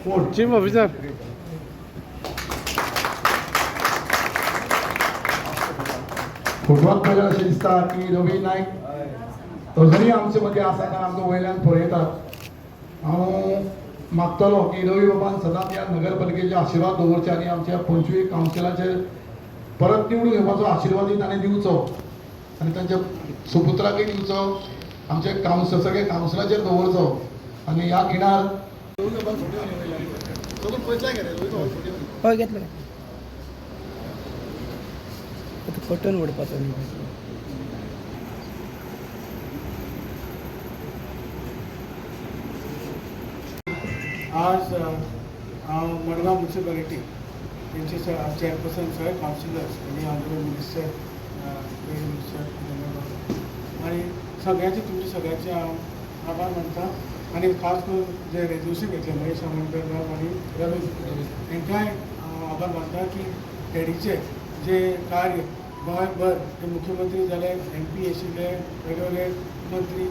Chief officer फोटवाक पळयल्यार अशें दिसता की रवी नायक अजुनूय आमचे मदीं आसा काय आमकां वयल्यान पळयतात. हांव मागतलो की रवी बाबान सदांच ह्या नगरपालिकेचे आशिर्वाद दवरचे आनी आमच्या 25 कावन्सिलाचे परत निवडून येवपाचो आशिर्वादूय ताणें दिवचो आनी तांच्या सुपुत्राकय दिवचो, आमचे सगळे कावन्सिलाचेर दवरचो. आनी ह्या खिणार हय घेतलो कटन उडपाचो आज हांव मडगांव म्युनिसिपालिटी तेंचे चेअरपर्सन सगळे कावन्सिलर्स आनी ऑनरेबल मिनिस्टर आनी सगळ्यांचे तुमचे सगळ्यांचे हांव आभार मानता. आनी खास करून जे रेजोल्युशन घेतले महेश आमोणकर आनी रवी तांकांय हांव आभार मानता की डॅडीचे जे कार्य गोंयभर जे मुख्यमंत्री जाले, MP आशिल्ले, वेगवेगळे मंत्री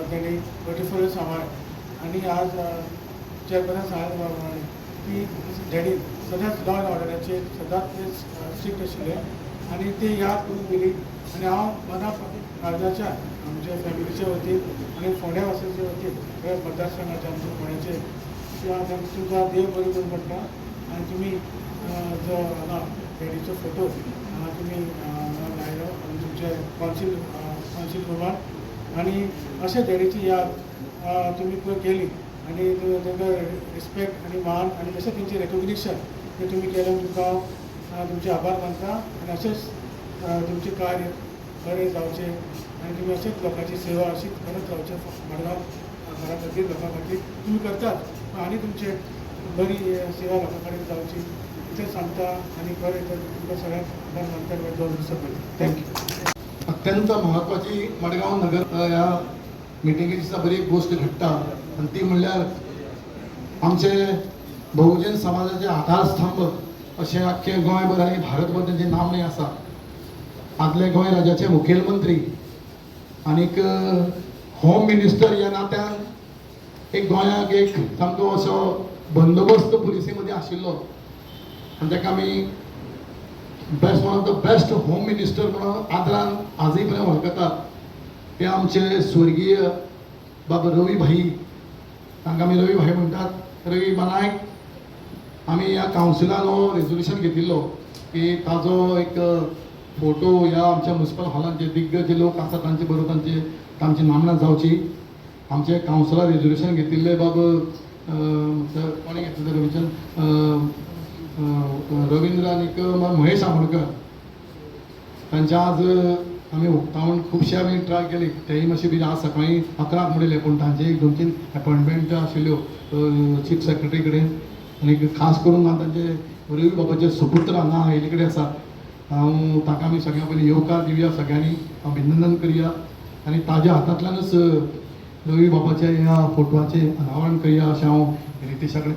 त्यांनी 24 सांबाळ आनी आज चेअरपर्सन सांगले प्रमाणे की डॅडी सदांच लॉ अँड ऑर्डराचे सदांच ते स्ट्रिक्ट आशिल्ले आनी ते याद करून दिली. आनी हांव मना काळजाच्या आमच्या फॅमिलीच्या वतीन आनी फोंड्या वासियांच्या वतीन सगळ्या मतदारसंघाचे आमच्या फोंड्याचे तुमकां देव बरें करूं पडटा. आनी तुमी जो हांगा डॅडीचो फोटो हांगा तुमी लायलो आनी तुमचे कॉन्सिल रूमान आनी अशें डॅडीची याद तुमी पळय केली आनी तांकां रिस्पेक्ट आनी मान आनी तशें तेंचें रेकॉग्निशन तें तुमी केलें तुमकां हांव तुमचे आभार मानता. आनी अशेंच तुमचें कार्य बरें जावचें आनी तुमी अशेंच लोकांची सेवा अशीच करत रावचें. मडगांव घरा खातीर लोकां खातीर तुमी करतात आनी तुमचे बरी सेवा लोकां कडेन जावची इतलें सांगता आनी बरें तुमकां सगळ्यांक आभार मानता. 2 दिवसां पयलीं थँक्यू. अत्यंत महत्वाची मडगांव नगर ह्या मिटिंगेची सुद्दां बरी एक गोष्ट घडटा आनी ती म्हणल्यार आमचे बहुजन समाजाचे आधारस्तंभ अशें आख्खे गोंयभर आनी भारतभर तेंचें नामनें आसा. आदले गोंय राज्याचे मुखेलमंत्री आनीक होम मिनिस्टर ह्या नात्यान एक गोंयाक एक सामको असो बंदोबस्त पुलिसे मदीं आशिल्लो आनी ताका आमी best one of the best home minister म्हणून आदरान आजय पर्यंत वळखतात. ते आमचे स्वर्गीय बाबा रवी भाई, तांकां आमी रवी भाई म्हणटात. रवी नायक आमी ह्या कावन्सिलान हो रेजोल्युशन घेतिल्लो की ताजो एक फोटो ह्या आमच्या म्युनिसिपल हॉलांत जे दिग्गज जे लोक आसात तांचे बरोबर तांची नामना जावची. आमचे कावन्सिलार रेजोल्युशन घेतिल्ले कोणी घेतलें रवींद्र आनीक महेश आमोणकर तांचे आज आमी उक्तावण खुबशे आमी ट्राय केली. तेय मातशें बी आज सकाळीं 11 म्हणिल्ले पूण तांचे 2-3 अपॉयंटमेंट आशिल्ल्यो चीफ सेक्रेटरी कडेन आनी खास करून हांव तांचे रवी बाबाचे सुपुत्र हांगा आयिल्ले कडेन आसा. हांव ताका आमी सगळ्यां पयलीं येवकार दिवया, सगळ्यांनी अभिनंदन करया आनी ताज्या हातांतल्यानच रवी बाबाच्या ह्या फोटवाचें अनावरण करया अशें हांव रितेशा कडेन